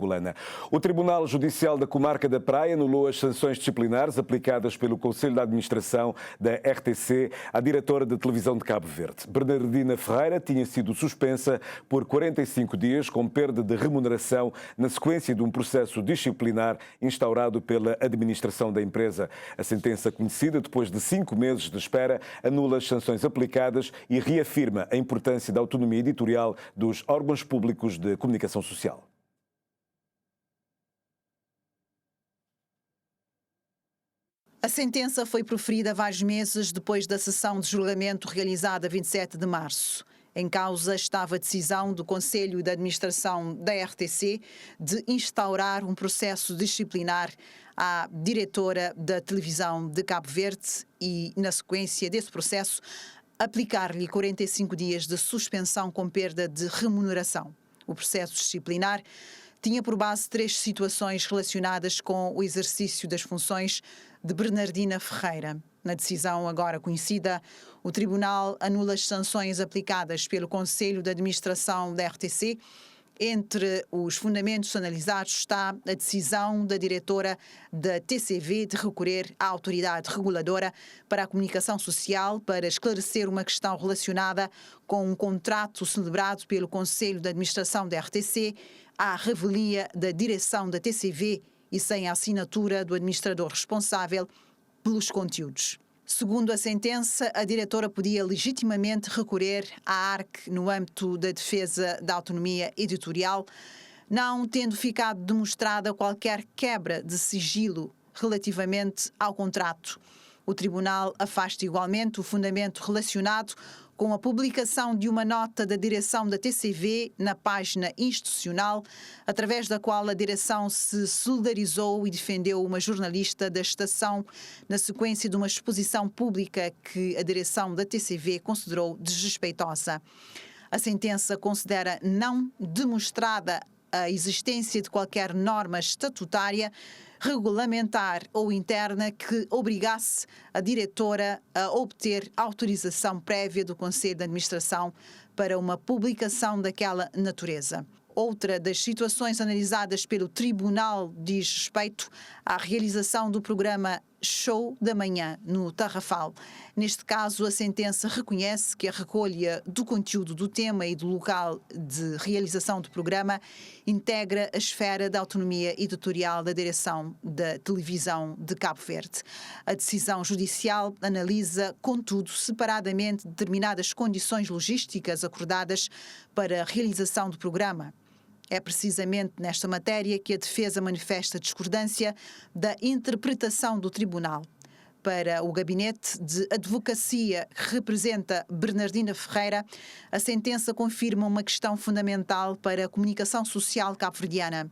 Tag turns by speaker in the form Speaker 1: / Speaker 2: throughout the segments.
Speaker 1: angolana. O Tribunal Judicial da Comarca da Praia anulou as sanções disciplinares aplicadas pelo Conselho de Administração da RTC à diretora de televisão de Cabo Verde. Bernardina Ferreira tinha sido suspensa por 45 dias com perda de remuneração na sequência de um processo disciplinar instaurado pela administração da empresa. A sentença, conhecida depois de 5 meses de espera, anula as sanções aplicadas e reafirma a importância da autonomia editorial dos órgãos públicos de comunicação social.
Speaker 2: A sentença foi proferida vários meses depois da sessão de julgamento realizada a 27 de março. Em causa estava a decisão do Conselho de Administração da RTC de instaurar um processo disciplinar à diretora da televisão de Cabo Verde e, na sequência desse processo, aplicar-lhe 45 dias de suspensão com perda de remuneração. O processo disciplinar tinha por base 3 situações relacionadas com o exercício das funções de Bernardina Ferreira. Na decisão agora conhecida, o Tribunal anula as sanções aplicadas pelo Conselho de Administração da RTC. Entre os fundamentos analisados está a decisão da diretora da TCV de recorrer à autoridade reguladora para a comunicação social para esclarecer uma questão relacionada com um contrato celebrado pelo Conselho de Administração da RTC à revelia da direção da TCV e sem a assinatura do administrador responsável pelos conteúdos. Segundo a sentença, a diretora podia legitimamente recorrer à ARC no âmbito da defesa da autonomia editorial, não tendo ficado demonstrada qualquer quebra de sigilo relativamente ao contrato. O Tribunal afasta igualmente o fundamento relacionado com a publicação de uma nota da direção da TCV na página institucional, através da qual a direção se solidarizou e defendeu uma jornalista da estação na sequência de uma exposição pública que a direção da TCV considerou desrespeitosa. A sentença considera não demonstrada a existência de qualquer norma estatutária, regulamentar ou interna que obrigasse a diretora a obter autorização prévia do Conselho de Administração para uma publicação daquela natureza. Outra das situações analisadas pelo Tribunal diz respeito à realização do programa Show da Manhã, no Tarrafal. Neste caso, a sentença reconhece que a recolha do conteúdo do tema e do local de realização do programa integra a esfera da autonomia editorial da direção da televisão de Cabo Verde. A decisão judicial analisa, contudo, separadamente determinadas condições logísticas acordadas para a realização do programa. É precisamente nesta matéria que a defesa manifesta discordância da interpretação do Tribunal. Para o Gabinete de Advocacia que representa Bernardina Ferreira, a sentença confirma uma questão fundamental para a comunicação social cabo-verdiana.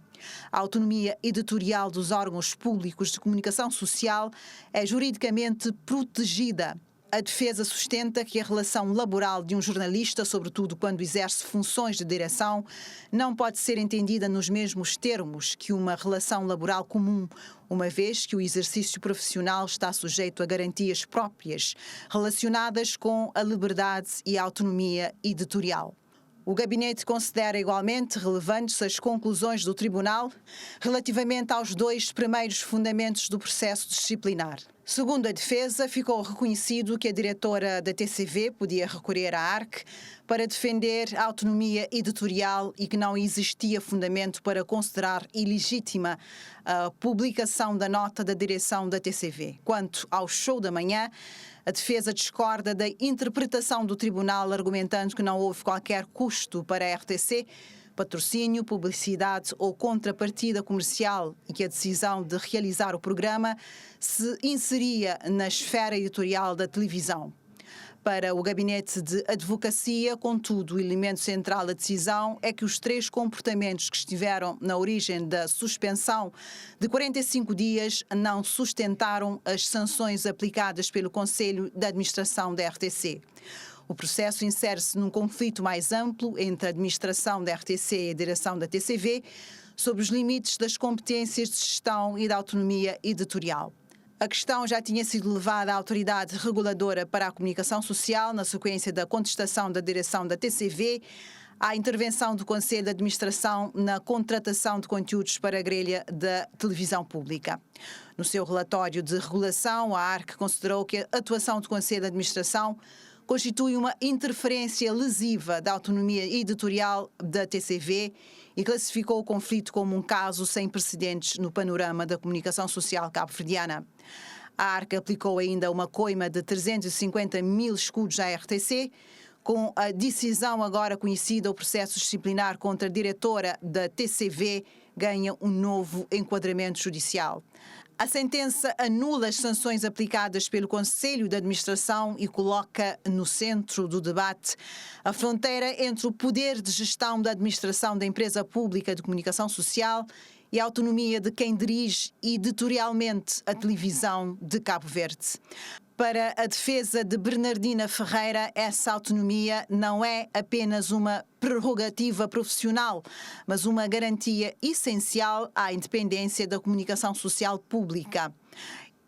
Speaker 2: A autonomia editorial dos órgãos públicos de comunicação social é juridicamente protegida. A defesa sustenta que a relação laboral de um jornalista, sobretudo quando exerce funções de direção, não pode ser entendida nos mesmos termos que uma relação laboral comum, uma vez que o exercício profissional está sujeito a garantias próprias relacionadas com a liberdade e a autonomia editorial. O Gabinete considera igualmente relevantes as conclusões do Tribunal relativamente aos 2 primeiros fundamentos do processo disciplinar. Segundo a defesa, ficou reconhecido que a diretora da TCV podia recorrer à ARC para defender a autonomia editorial e que não existia fundamento para considerar ilegítima a publicação da nota da direção da TCV. Quanto ao Show da Manhã, a defesa discorda da interpretação do Tribunal, argumentando que não houve qualquer custo para a RTC, patrocínio, publicidade ou contrapartida comercial e que a decisão de realizar o programa se inseria na esfera editorial da televisão. Para o Gabinete de Advocacia, contudo, o elemento central da decisão é que os 3 comportamentos que estiveram na origem da suspensão de 45 dias não sustentaram as sanções aplicadas pelo Conselho de Administração da RTC. O processo insere-se num conflito mais amplo entre a administração da RTC e a direção da TCV sobre os limites das competências de gestão e da autonomia editorial. A questão já tinha sido levada à autoridade reguladora para a comunicação social na sequência da contestação da direção da TCV à intervenção do Conselho de Administração na contratação de conteúdos para a grelha da televisão pública. No seu relatório de regulação, a ARC considerou que a atuação do Conselho de Administração constitui uma interferência lesiva da autonomia editorial da TCV e classificou o conflito como um caso sem precedentes no panorama da comunicação social cabo-verdiana. A ARC aplicou ainda uma coima de 350 mil escudos à RTC. Com a decisão agora conhecida, o processo disciplinar contra a diretora da TCV ganha um novo enquadramento judicial. A sentença anula as sanções aplicadas pelo Conselho de Administração e coloca no centro do debate a fronteira entre o poder de gestão da administração da empresa pública de comunicação social e a autonomia de quem dirige editorialmente a televisão de Cabo Verde. Para a defesa de Bernardina Ferreira, essa autonomia não é apenas uma prerrogativa profissional, mas uma garantia essencial à independência da comunicação social pública.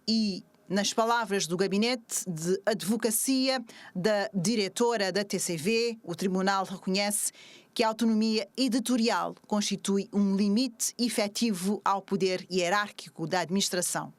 Speaker 2: E, nas palavras do Gabinete de Advocacia da diretora da TCV, o Tribunal reconhece que a autonomia editorial constitui um limite efetivo ao poder hierárquico da administração.